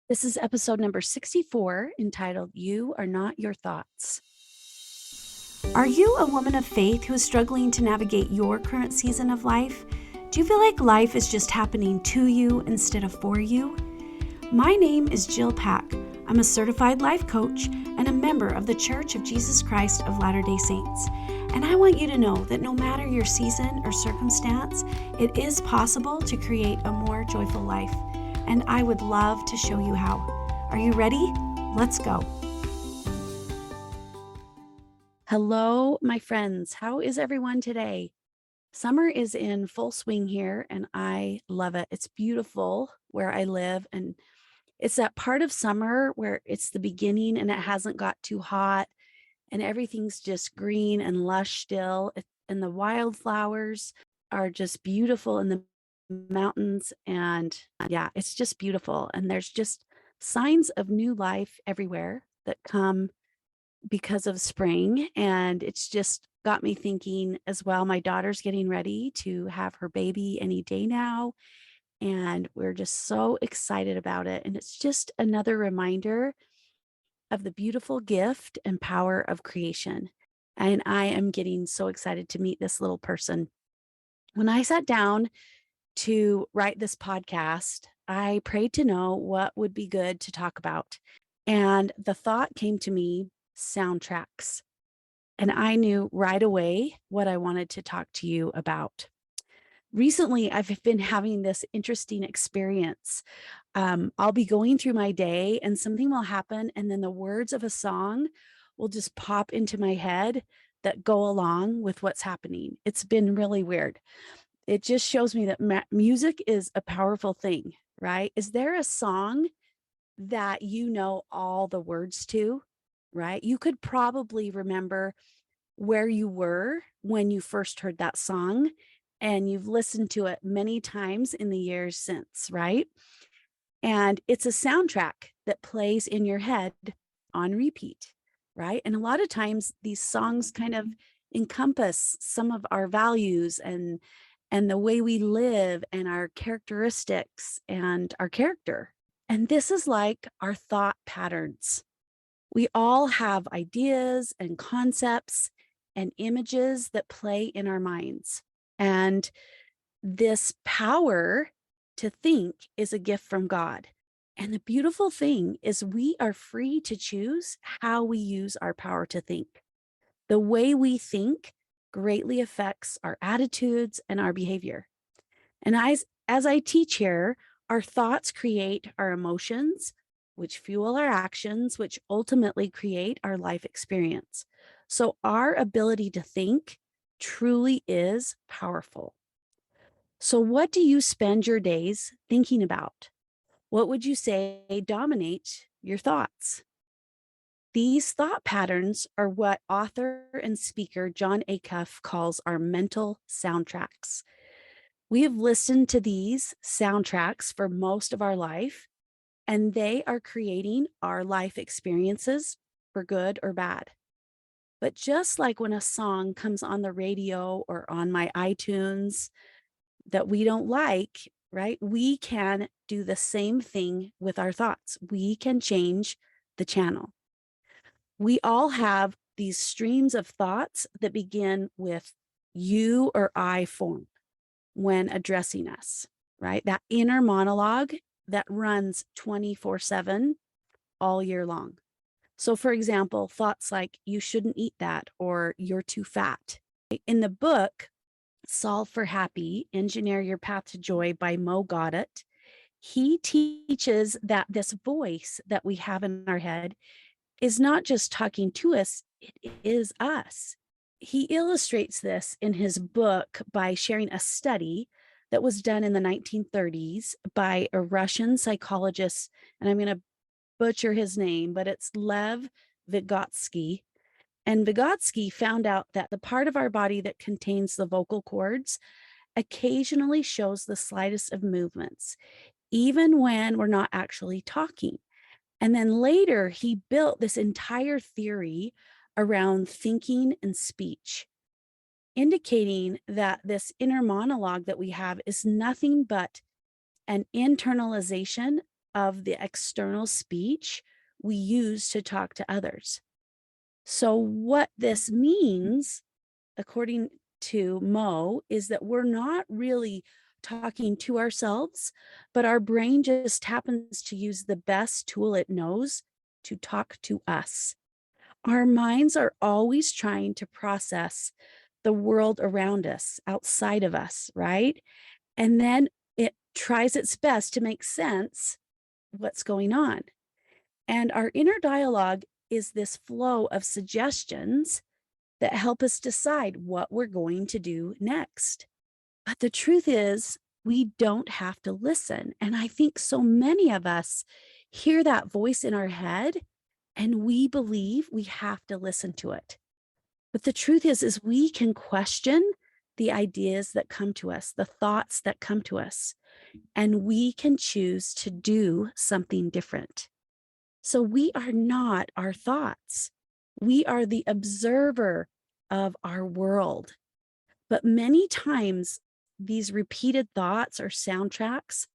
This is episode number 64, entitled You Are Not Your Thoughts. Are you a woman of faith who is struggling to navigate your current season of life? Do you feel like life is just happening to you instead of for you? My name is Jill Pack. I'm a certified life coach and a member of the Church of Jesus Christ of Latter-day Saints. And I want you to know that no matter your season or circumstance, it is possible to create a more joyful life. And I would love to show you how. Are you ready? Let's go. Hello, my friends. How is everyone today? Summer is in full swing here, and I love it. It's beautiful where I live, and it's that part of summer where it's the beginning and it hasn't got too hot, and everything's just green and lush still, and the wildflowers are just beautiful in the mountains, and yeah, it's just beautiful. And there's just signs of new life everywhere that come because of spring, and it's just got me thinking as well. My daughter's getting ready to have her baby any day now, and we're just so excited about it. And it's just another reminder of the beautiful gift and power of creation. And I am getting so excited to meet this little person. When I sat down to write this podcast, I prayed to know what would be good to talk about. And the thought came to me, soundtracks. And I knew right away what I wanted to talk to you about. Recently, I've been having this interesting experience. I'll be going through my day and something will happen, and then the words of a song will just pop into my head that go along with what's happening. It's been really weird. It just shows me that music is a powerful thing, right? Is there a song that you know all the words to, right? You could probably remember where you were when you first heard that song, and you've listened to it many times in the years since, right? And it's a soundtrack that plays in your head on repeat, right? And a lot of times these songs kind of encompass some of our values and the way we live and our characteristics and our character. And this is like our thought patterns. We all have ideas and concepts and images that play in our minds. And this power to think is a gift from God. And the beautiful thing is we are free to choose how we use our power to think. The way we think greatly affects our attitudes and our behavior. And as I teach here, our thoughts create our emotions, which fuel our actions, which ultimately create our life experience. So our ability to think truly is powerful. So what do you spend your days thinking about? What would you say dominate your thoughts? These thought patterns are what author and speaker John Acuff calls our mental soundtracks. We have listened to these soundtracks for most of our life, and they are creating our life experiences for good or bad. But just like when a song comes on the radio or on my iTunes that we don't like, right? We can do the same thing with our thoughts. We can change the channel. We all have these streams of thoughts that begin with you or I form when addressing us, right? That inner monologue that runs 24/7 all year long. So for example, thoughts like you shouldn't eat that or you're too fat. In the book, Solve for Happy, Engineer Your Path to Joy by Mo Goddard, he teaches that this voice that we have in our head is not just talking to us, it is us. He illustrates this in his book by sharing a study that was done in the 1930s by a Russian psychologist, and I'm going to butcher his name, but it's Lev Vygotsky. And Vygotsky found out that the part of our body that contains the vocal cords occasionally shows the slightest of movements, even when we're not actually talking. And then later, he built this entire theory around thinking and speech, indicating that this inner monologue that we have is nothing but an internalization of the external speech we use to talk to others. So, what this means, according to Mo, is that we're not really talking to ourselves, but our brain just happens to use the best tool it knows to talk to us. Our minds are always trying to process the world around us, outside of us, right? And then it tries its best to make sense what's going on. And our inner dialogue is this flow of suggestions that help us decide what we're going to do next. But the truth is, we don't have to listen. And I think so many of us hear that voice in our head and we believe we have to listen to it. But the truth is we can question the ideas that come to us, the thoughts that come to us, and we can choose to do something different. So we are not our thoughts. We are the observer of our world. But many times, these repeated thoughts or soundtracks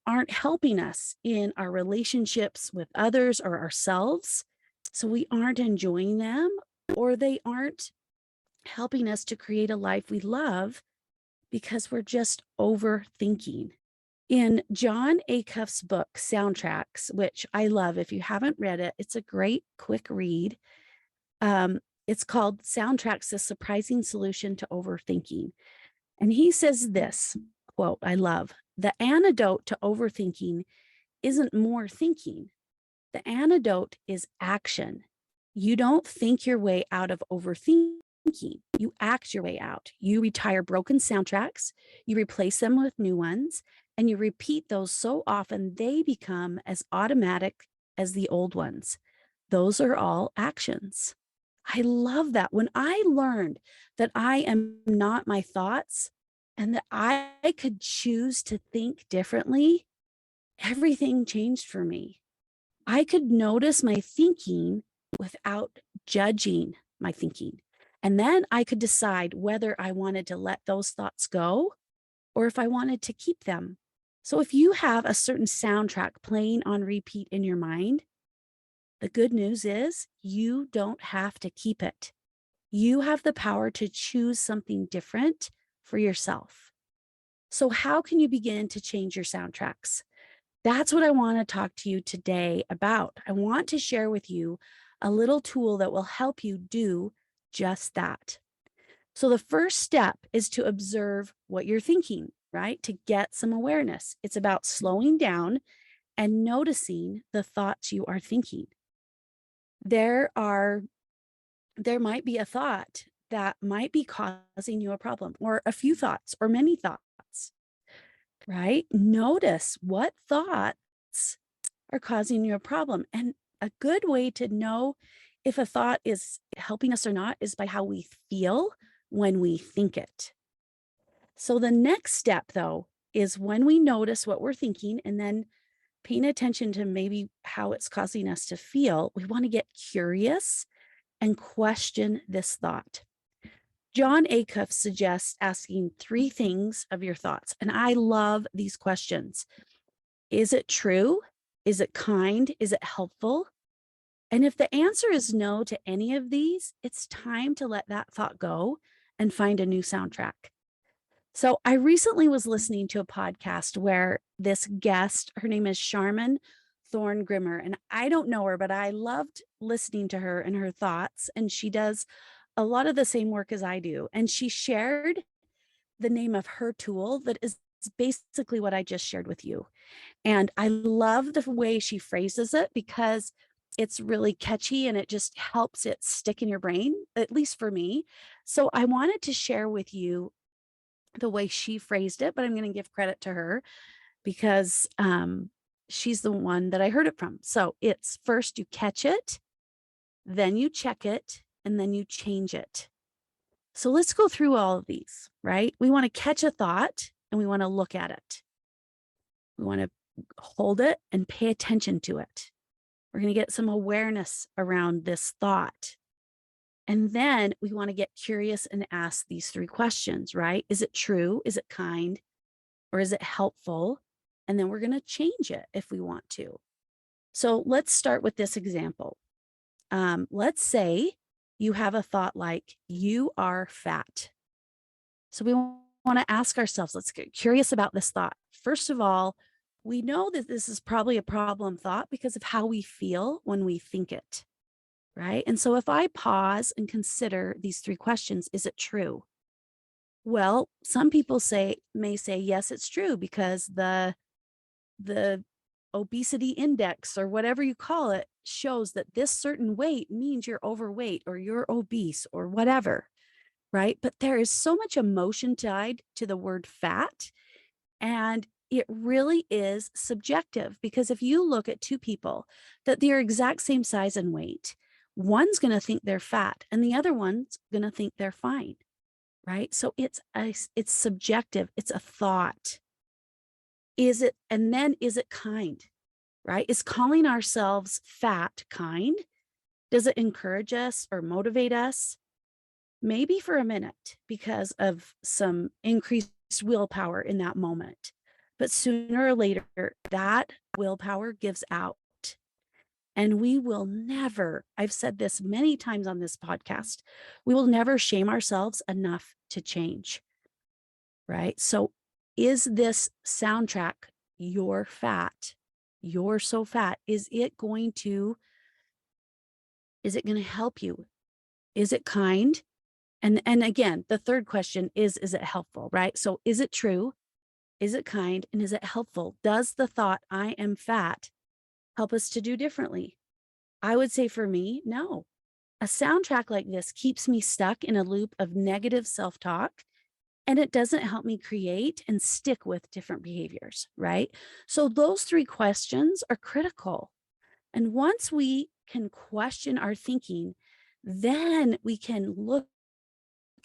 aren't helping us in our relationships with others or ourselves. So we aren't enjoying them, or they aren't helping us to create a life we love because we're just overthinking. In John Acuff's book, Soundtracks, which I love, if you haven't read it, it's a great quick read. It's called Soundtracks, The Surprising Solution to Overthinking. And he says this quote, I love, the antidote to overthinking isn't more thinking. The antidote is action. You don't think your way out of overthinking. You act your way out. You retire broken soundtracks, you replace them with new ones, and you repeat those so often they become as automatic as the old ones. Those are all actions. I love that. When I learned that I am not my thoughts and that I could choose to think differently, everything changed for me. I could notice my thinking without judging my thinking. And then I could decide whether I wanted to let those thoughts go or if I wanted to keep them. So if you have a certain soundtrack playing on repeat in your mind, the good news is you don't have to keep it. You have the power to choose something different for yourself. So, how can you begin to change your soundtracks? That's what I want to talk to you today about. I want to share with you a little tool that will help you do just that. So, the first step is to observe what you're thinking, right? To get some awareness. It's about slowing down and noticing the thoughts you are thinking. There are there might be a thought that might be causing you a problem, or a few thoughts, or many thoughts, right? Notice what thoughts are causing you a problem. And a good way to know if a thought is helping us or not is by how we feel when we think it. So the next step, though, is when we notice what we're thinking and then paying attention to maybe how it's causing us to feel, we want to get curious and question this thought. John Acuff suggests asking three things of your thoughts. And I love these questions. Is it true? Is it kind? Is it helpful? And if the answer is no to any of these, it's time to let that thought go and find a new soundtrack. So I recently was listening to a podcast where this guest, her name is Charmin Thorne Grimmer, and I don't know her, but I loved listening to her and her thoughts. And she does a lot of the same work as I do. And she shared the name of her tool that is basically what I just shared with you. And I love the way she phrases it because it's really catchy and it just helps it stick in your brain, at least for me. So I wanted to share with you the way she phrased it, but I'm going to give credit to her because she's the one that I heard it from. So it's first you catch it, then you check it, and then you change it. So let's go through all of these, right? We want to catch a thought and we want to look at it. We want to hold it and pay attention to it. We're going to get some awareness around this thought. And then we want to get curious and ask these three questions, right? Is it true? Is it kind? Or is it helpful? and then we're going to change it if we want to. So let's start with this example. Let's say you have a thought like, you are fat. So we want to ask ourselves, let's get curious about this thought. First of all, we know that this is probably a problem thought because of how we feel when we think it, right? And so if I pause and consider these three questions, is it true? Well, some people may say, yes, it's true because the obesity index or whatever you call it shows that this certain weight means you're overweight or you're obese or whatever, right? But there is so much emotion tied to the word fat, and it really is subjective because if you look at two people that they're exact same size and weight, one's going to think they're fat and the other one's going to think they're fine, right? So it's subjective. It's a thought. Is it, and then is it kind, right? Is calling ourselves fat kind? Does it encourage us or motivate us? Maybe for a minute because of some increased willpower in that moment. But sooner or later, that willpower gives out. And we will never, I've said this many times on this podcast, we will never shame ourselves enough to change, right? So, is this soundtrack, you're fat, you're so fat, is it going to help you? Is it kind? And again, the third question is it helpful, right? So is it true? Is it kind? And is it helpful? Does the thought, I am fat, help us to do differently? I would say for me, no. A soundtrack like this keeps me stuck in a loop of negative self talk, and it doesn't help me create and stick with different behaviors, right? So those three questions are critical. And once we can question our thinking, then we can look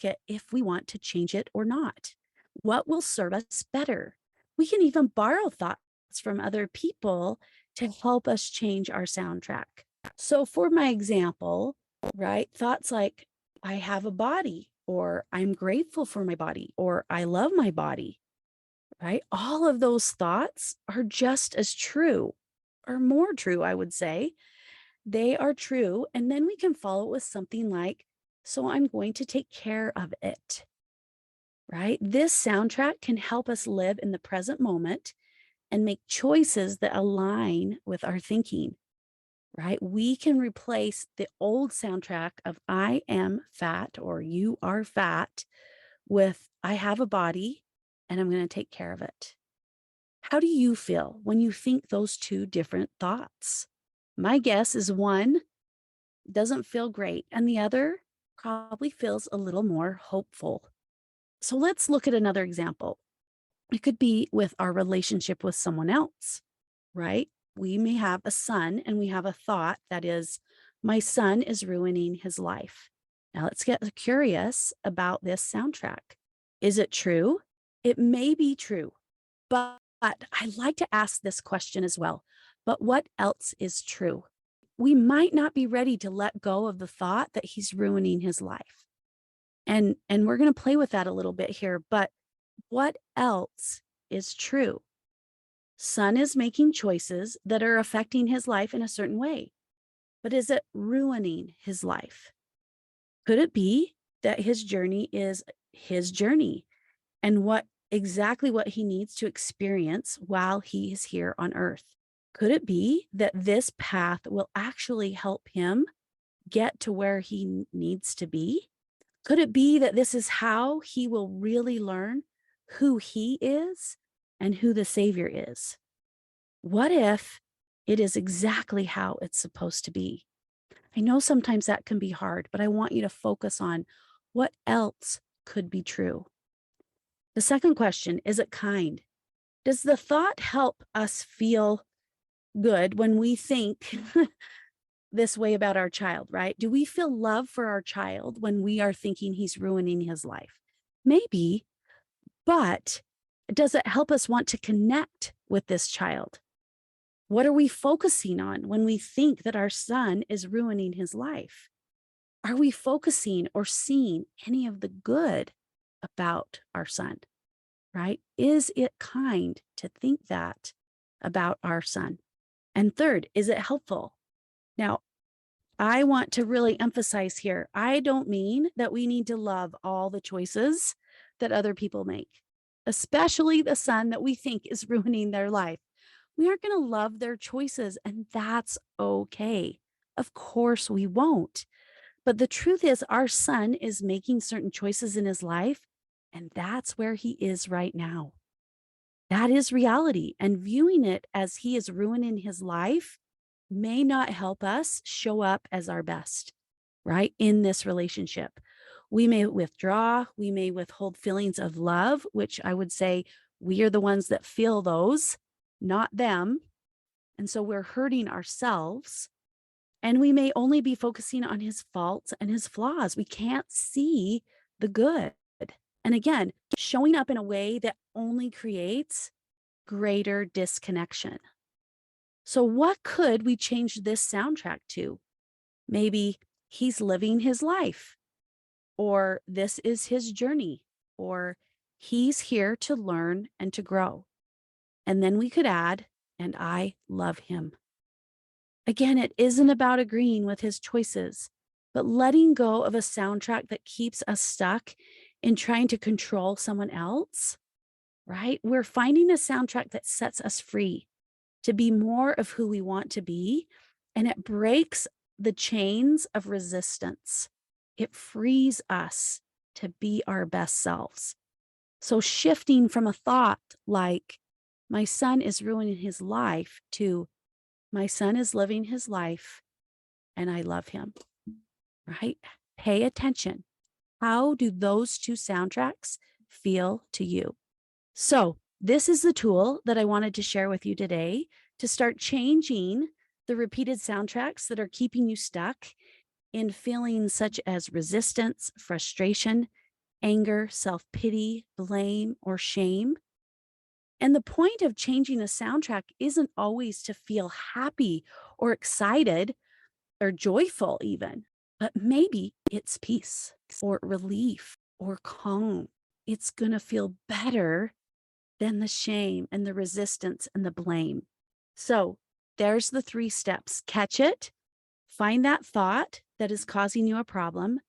at if we want to change it or not. What will serve us better? We can even borrow thoughts from other people to help us change our soundtrack. So, for my example, right, thoughts like, I have a body, or I'm grateful for my body, or I love my body, right? All of those thoughts are just as true, or more true, I would say. They are true. And then we can follow it with something like, so I'm going to take care of it, right? This soundtrack can help us live in the present moment and make choices that align with our thinking, right? We can replace the old soundtrack of I am fat or you are fat with I have a body and I'm going to take care of it. How do you feel when you think those two different thoughts? My guess is one doesn't feel great and the other probably feels a little more hopeful. So let's look at another example. It could be with our relationship with someone else, right? We may have a son and we have a thought that is, my son is ruining his life. Now let's get curious about this soundtrack. Is it true? It may be true, but I like to ask this question as well. But what else is true? We might not be ready to let go of the thought that he's ruining his life. And we're going to play with that a little bit here, but what else is true? Son is making choices that are affecting his life in a certain way, but is it ruining his life? Could it be that his journey is his journey and exactly what he needs to experience while he is here on earth? Could it be that this path will actually help him get to where he needs to be? Could it be that this is how he will really learn who he is and who the Savior is? What if it is exactly how it's supposed to be? I know sometimes that can be hard, but I want you to focus on what else could be true. The second question, is it kind? Does the thought help us feel good when we think this way about our child, right? Do we feel love for our child when we are thinking he's ruining his life? Maybe, but does it help us want to connect with this child? What are we focusing on when we think that our son is ruining his life? Are we focusing or seeing any of the good about our son? right? Is it kind to think that about our son? And third, is it helpful? Now, I want to really emphasize here, I don't mean that we need to love all the choices that other people make, especially the son that we think is ruining their life. We aren't going to love their choices, and that's okay. Of course, we won't. But the truth is, our son is making certain choices in his life, and that's where he is right now. That is reality. And viewing it as he is ruining his life may not help us show up as our best, right? In this relationship. We may withdraw, we may withhold feelings of love, which I would say we are the ones that feel those, not them. And so we're hurting ourselves. And we may only be focusing on his faults and his flaws. We can't see the good. And again, showing up in a way that only creates greater disconnection. So, what could we change this soundtrack to? Maybe he's living his life, or this is his journey, or he's here to learn and to grow. And then we could add, and I love him. Again, it isn't about agreeing with his choices, but letting go of a soundtrack that keeps us stuck in trying to control someone else, right? We're finding a soundtrack that sets us free to be more of who we want to be, and it breaks the chains of resistance. It frees us to be our best selves. So, shifting from a thought like, my son is ruining his life, to, my son is living his life and I love him, right? Pay attention. How do those two soundtracks feel to you? So, this is the tool that I wanted to share with you today to start changing the repeated soundtracks that are keeping you stuck in feelings such as resistance, frustration, anger, self pity, blame, or shame. And the point of changing a soundtrack isn't always to feel happy or excited or joyful, even, but maybe it's peace or relief or calm. It's going to feel better than the shame and the resistance and the blame. So there's the 3 steps. Catch it, find that thought that is causing you a problem,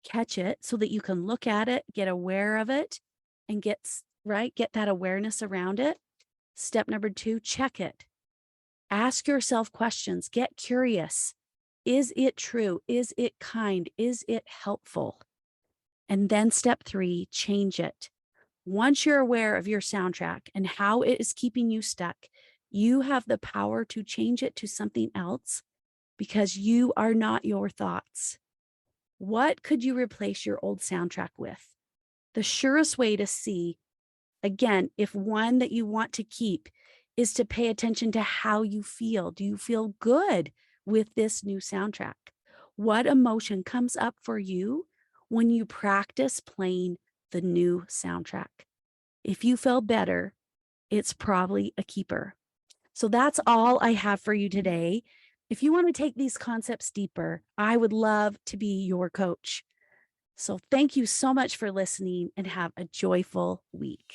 catch it so that you can look at it, get aware of it, and get that awareness around it. Step number 2, check it. Ask yourself questions, get curious. Is it true? Is it kind? Is it helpful? And then step 3, change it. Once you're aware of your soundtrack and how it is keeping you stuck, you have the power to change it to something else because you are not your thoughts. What could you replace your old soundtrack with? The surest way to see, again, if one that you want to keep, is to pay attention to how you feel. Do you feel good with this new soundtrack? What emotion comes up for you when you practice playing the new soundtrack? If you feel better, it's probably a keeper. So that's all I have for you today. If you want to take these concepts deeper, I would love to be your coach. So thank you so much for listening and have a joyful week.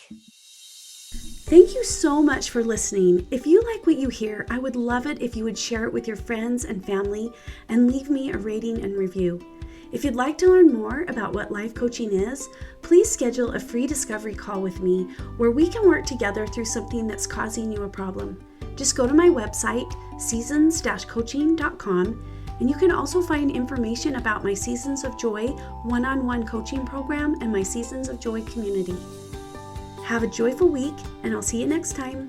Thank you so much for listening. If you like what you hear, I would love it if you would share it with your friends and family and leave me a rating and review. If you'd like to learn more about what life coaching is, please schedule a free discovery call with me where we can work together through something that's causing you a problem. Just go to my website, seasons-coaching.com, and you can also find information about my Seasons of Joy one-on-one coaching program and my Seasons of Joy community. Have a joyful week, and I'll see you next time.